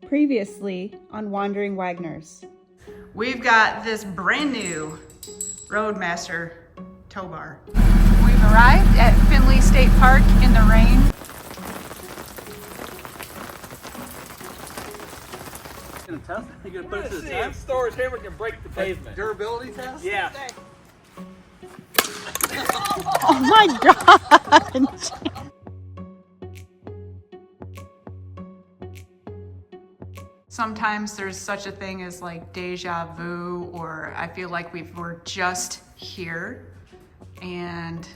Previously on Wandering Wagners. We've got this brand new Roadmaster tow bar. We've arrived at Finley State Park in the rain. You gonna put it to the test? Storage hammer can break the pavement. Durability test? Yeah. Oh my god! Sometimes there's such a thing as like deja vu, or I feel like we're just here, and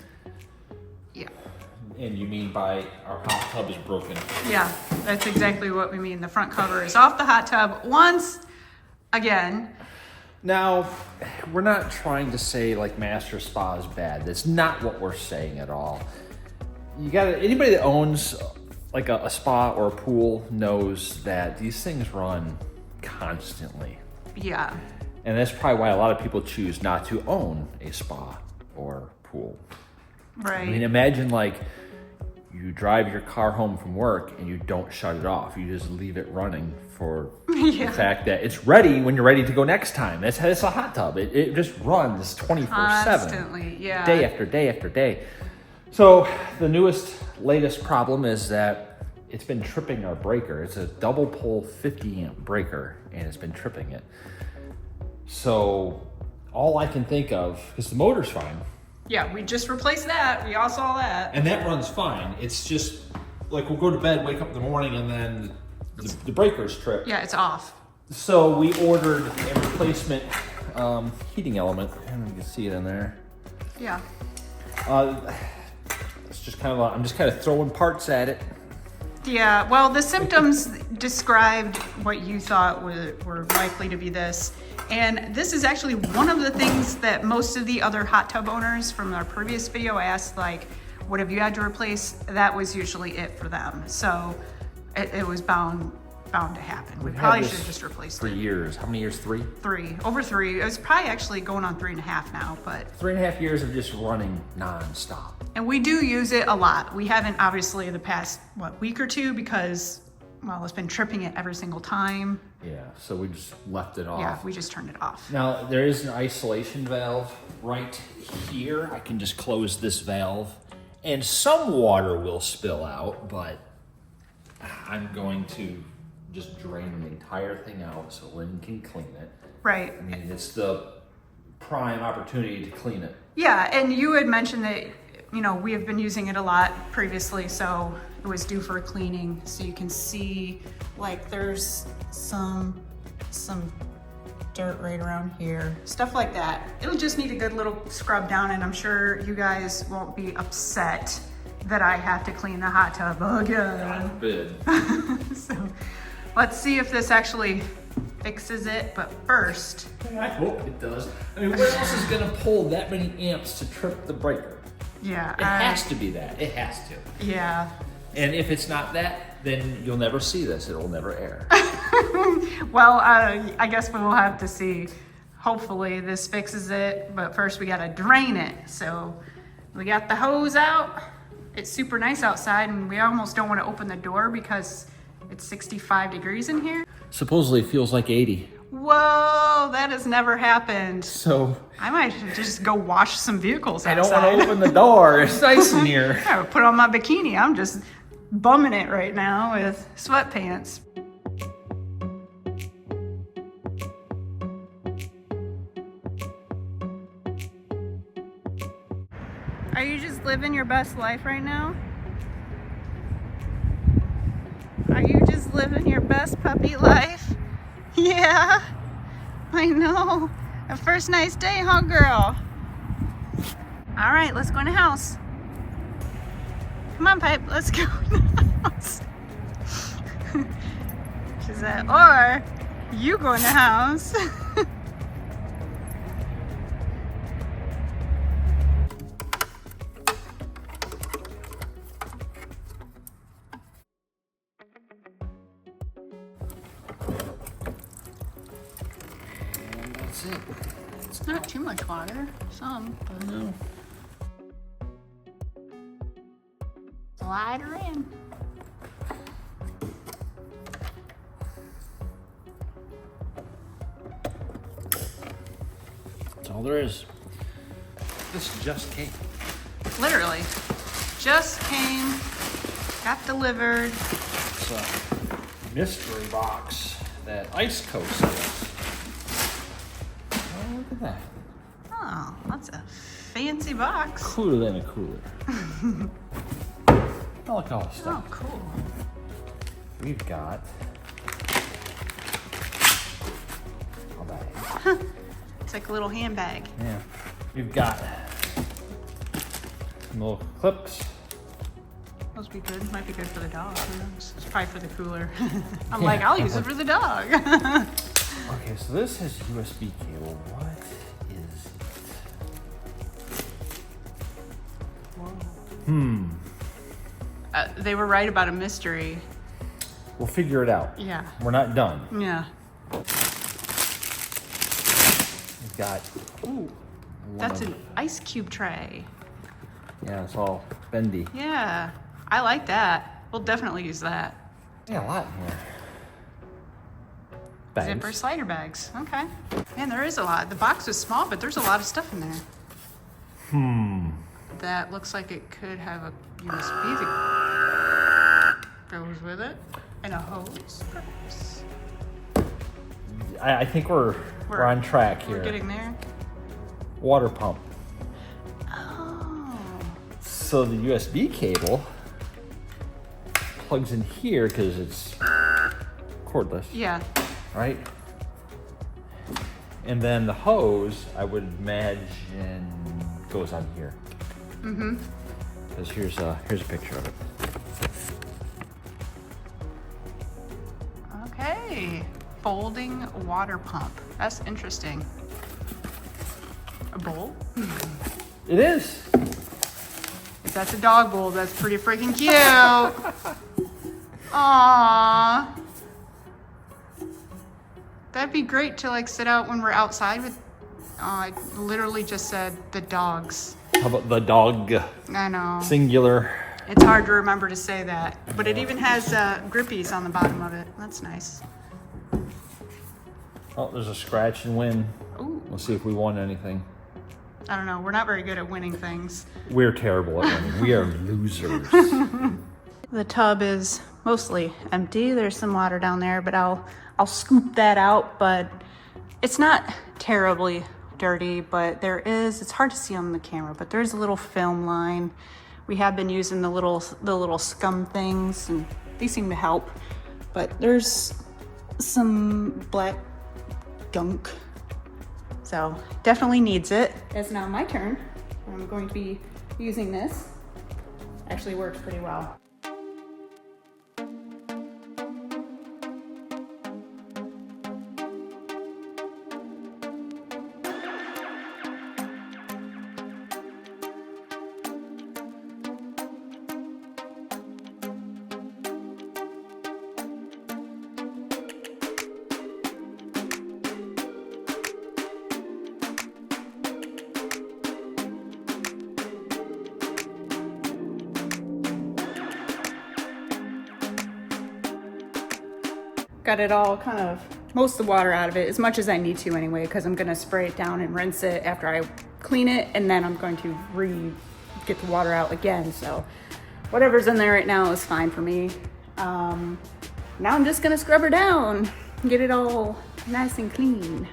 yeah. And you mean by our hot tub is broken? Yeah, that's exactly what we mean. The front cover is off the hot tub once again. Now, we're not trying to say like Master Spa is bad. That's not what we're saying at all. Anybody that owns like a spa or a pool knows that these things run constantly. Yeah. And that's probably why a lot of people choose not to own a spa or pool. Right. I mean, imagine like you drive your car home from work and you don't shut it off. You just leave it running for the fact that it's ready when you're ready to go next time. That's a hot tub. It just runs 24/7. Constantly, yeah. Day after day after day. So the latest problem is that it's been tripping our breaker. It's a double pole 50 amp breaker and it's been tripping it. So all I can think of, because the motor's fine. Yeah, we just replaced that. We all saw that. And that runs fine. It's just like we'll go to bed, wake up in the morning, and then the breaker's tripped. Yeah, it's off. So we ordered a replacement heating element. And you can see it in there. Yeah. It's just kind of I'm just kind of throwing parts at it. Yeah, well, the symptoms described what you thought were likely to be this. And this is actually one of the things that most of the other hot tub owners from our previous video asked, like, what have you had to replace? That was usually it for them. So it was bound to happen. We probably should have just replaced for it. years. How many years? 3? 3. Over 3. It was probably actually going on 3.5 now, but 3.5 years of just running nonstop. and we do use it a lot. We haven't obviously the past, week or two because, well, it's been tripping it every single time. Yeah, so we just left it off. Yeah, we just turned it off. Now, there is an isolation valve right here. I can just close this valve and some water will spill out, but I'm going to just drain the entire thing out so Lynn can clean it. Right. I mean, it's the prime opportunity to clean it. Yeah, and you had mentioned that, we have been using it a lot previously, so it was due for a cleaning. So you can see, like, there's some dirt right around here, stuff like that. It'll just need a good little scrub down, and I'm sure you guys won't be upset that I have to clean the hot tub again. Good. So let's see if this actually fixes it, but first. I hope it does. I mean, what else is gonna pull that many amps to trip the breaker? Yeah. It has to be that. It has to. Yeah. And if it's not that, then you'll never see this. It'll never air. Well, I guess we will have to see. Hopefully this fixes it, but first we gotta drain it. So we got the hose out. It's super nice outside and we almost don't wanna open the door because it's 65 degrees in here. Supposedly it feels like 80. Whoa, that has never happened. So I might just go wash some vehicles I outside. don't want to open the door. It's nice in here. I would put on my bikini. I'm just bumming it right now with sweatpants. Are you just living your best life right now? Are you just living your best puppy life? Yeah, I know. A first nice day, huh, girl? All right, let's go in the house. Come on, Pipe, let's go in the house. She said, or you go in the house. That's it. It's not too much water, some, but No. slide her in. all there is. This just came. Literally. Just came, got delivered. It's a mystery box that Iceco sent us. Oh, look at that. Oh, that's a fancy box. Cooler than a cooler. Oh, look at all the Oh, stuff. cool. We've got a bag. It's like a little handbag. Yeah. We've got some little clips. Those would be good. Might be good for the dog. Who knows? It's probably for the cooler. I'm like, I'll use it for the dog. Okay, so this has USB cable. What is it? They were right about a mystery. We'll figure it out. Yeah. We're not done. Yeah. We've got. Ooh. That's an ice cube tray. Yeah, it's all bendy. Yeah. I like that. We'll definitely use that. Yeah, a lot in here. Bags. Zipper slider bags. Okay. Man, there is a lot. The box is small, but there's a lot of stuff in there. That looks like it could have a USB that goes with it. And a hose, perhaps. I think we're on track here. We're getting there. Water pump. Oh. So the USB cable plugs in here because it's cordless, Yeah. right? And then the hose, I would imagine, goes on here. Mm-hmm. Because here's a picture of it. Okay. Folding water pump. That's interesting. A bowl? It is. If that's a dog bowl, that's pretty freaking cute. Aww. That'd be great to like sit out when we're outside with. Oh, I literally just said the dogs. How about the dog? I know. Singular. It's hard to remember to say that. But it even has grippies on the bottom of it. That's nice. Oh, there's a scratch and win. Ooh. We'll see if we won anything. I don't know. We're not very good at winning things. We're terrible at winning. We are losers. The tub is mostly empty. There's some water down there, but I'll scoop that out. But it's not terribly dirty, but it's hard to see on the camera, but there's a little film line. We have been using the little scum things, and they seem to help. But there's some black gunk. So definitely needs it. It's now my turn. I'm going to be using this. Actually works pretty well. Got it all most of the water out of it, as much as I need to anyway, because I'm gonna spray it down and rinse it after I clean it, and then I'm going to get the water out again. So whatever's in there right now is fine for me. Now I'm just gonna scrub her down, get it all nice and clean.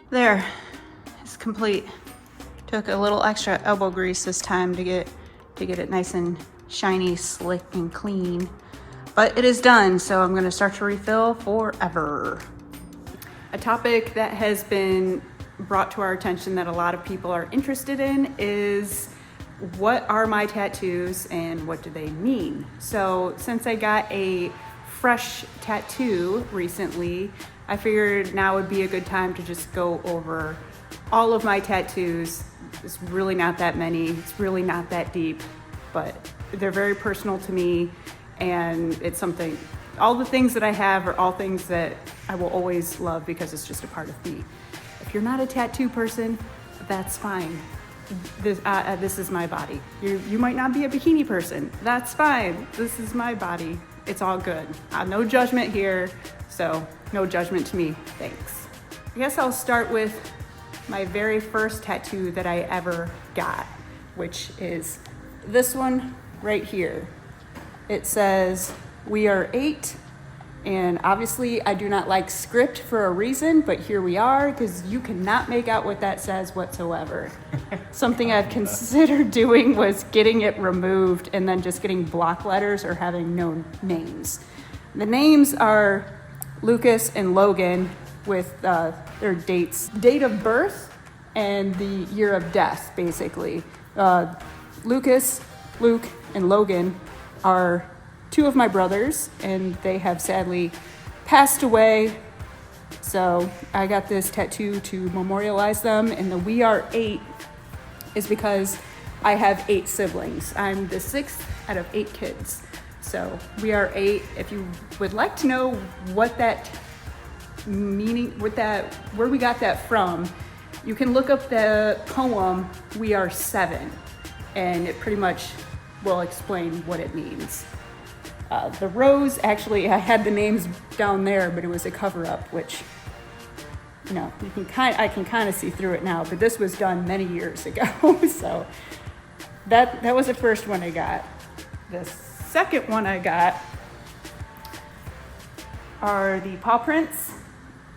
There, it's complete. Took a little extra elbow grease this time to get it nice and shiny, slick, and clean. But it is done, so I'm gonna start to refill forever. A topic that has been brought to our attention that a lot of people are interested in is, what are my tattoos and what do they mean? So since I got a fresh tattoo recently, I figured now would be a good time to just go over all of my tattoos. It's really not that many, it's really not that deep, but they're very personal to me, and it's something, all the things that I have are all things that I will always love because it's just a part of me. If you're not a tattoo person, that's fine. This is my body. You might not be a bikini person. That's fine. This is my body. It's all good. No judgment here, so no judgment to me. Thanks. I guess I'll start with my very first tattoo that I ever got, which is this one right here. It says, "We are 8." And obviously I do not like script for a reason, but here we are, because you cannot make out what that says whatsoever. Something I've considered doing was getting it removed and then just getting block letters or having no names. The names are Lucas and Logan with their dates, date of birth and the year of death, basically. Lucas, Luke, and Logan are 2 of my brothers, and they have sadly passed away. So I got this tattoo to memorialize them. And the "We are 8" is because I have 8 siblings. I'm the 6th out of 8 kids. So we are 8. If you would like to know what that meaning, where we got that from, you can look up the poem "We Are 7," and it pretty much will explain what it means. The rose, actually, I had the names down there, but it was a cover-up, which, you know, I can kind of see through it now, but this was done many years ago. So that was the first one I got. The second one I got are the paw prints,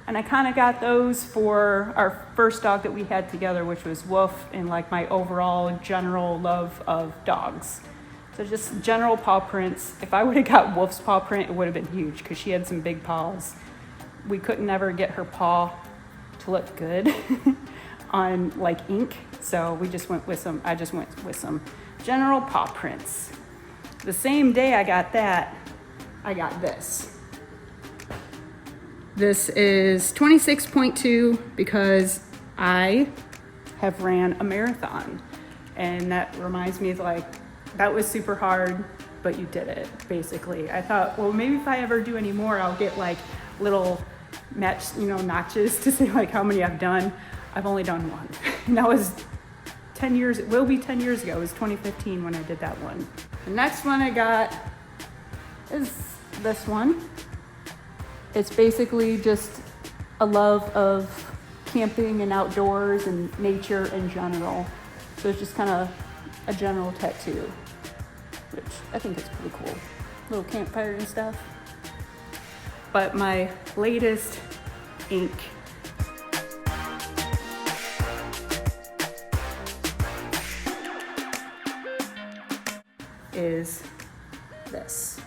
and I kind of got those for our first dog that we had together, which was Wolf, and like my overall general love of dogs. So just general paw prints. If I would have got Wolf's paw print, it would have been huge because she had some big paws. We couldn't ever get her paw to look good on like ink. So we just went with I just went with some general paw prints. The same day I got that, I got this. This is 26.2 because I have ran a marathon, and that reminds me of like, that was super hard, but you did it, basically. I thought, well, maybe if I ever do any more, I'll get like little notches to say like how many I've done. I've only done one. And that was 10 years, it will be 10 years ago. It was 2015 when I did that one. The next one I got is this one. It's basically just a love of camping and outdoors and nature in general. So it's just kind of a general tattoo, which I think is pretty cool. Little campfire and stuff. But my latest ink is this.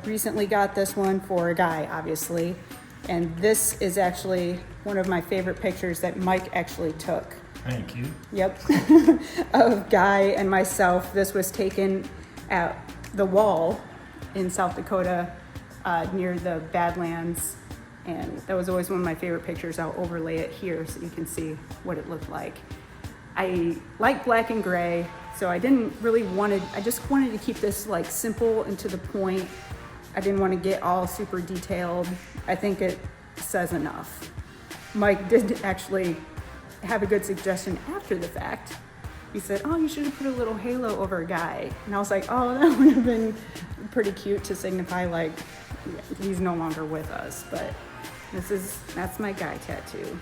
Recently got this one for a guy, obviously. And this is actually one of my favorite pictures that Mike actually took. Thank you. Yep, of Guy and myself. This was taken at the wall in South Dakota near the Badlands, and that was always one of my favorite pictures. I'll overlay it here so you can see what it looked like. I like black and gray, so I just wanted to keep this like simple and to the point. I didn't want to get all super detailed. I think it says enough. Mike did actually have a good suggestion after the fact. He said, "Oh, you should have put a little halo over a Guy." And I was like, "Oh, that would have been pretty cute to signify like he's no longer with us." But that's my Guy tattoo.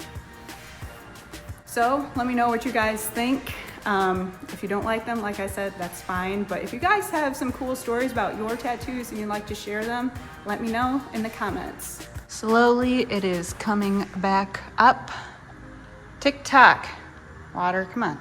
So let me know what you guys think. If you don't like them, like I said, that's fine. But if you guys have some cool stories about your tattoos and you'd like to share them, let me know in the comments. Slowly, it is coming back up. Tick tock. Water, come on.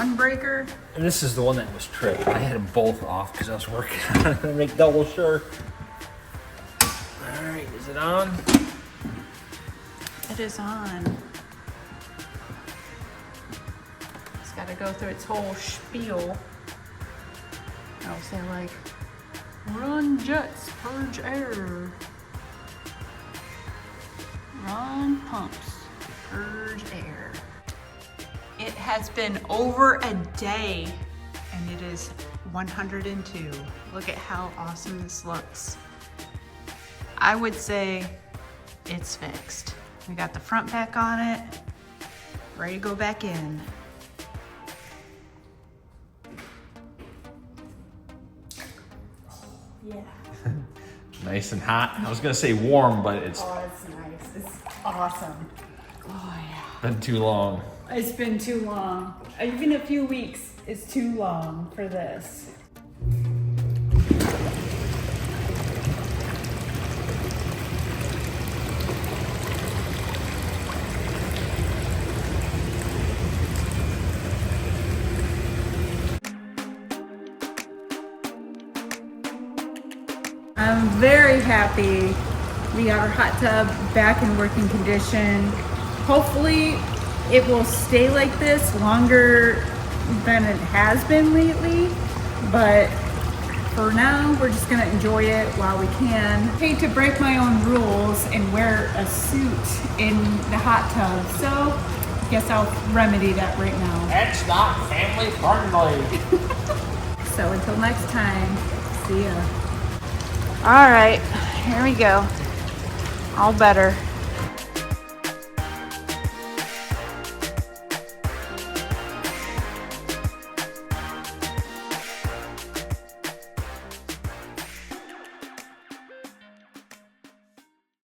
one breaker. And this is the one that was tripped. I had them both off because I was working on it to make double sure. All right, is it on? It is on. It's got to go through its whole spiel. I'll say like, run jets, purge air. Run pumps, purge air. It has been over a day and it is 102. Look at how awesome this looks. I would say it's fixed. We got the front back on it, ready to go back in. Yeah. Nice and hot. I was gonna say warm, but it's Oh, it's nice. It's awesome. Oh yeah. been too long. It's been too long. Even a few weeks is too long for this. I'm very happy we got our hot tub back in working condition. Hopefully it will stay like this longer than it has been lately, but for now we're just gonna enjoy it while we can. I hate to break my own rules and wear a suit in the hot tub, so I guess I'll remedy that right now. That's not family friendly. So until next time, see ya. All right, here we go. All better.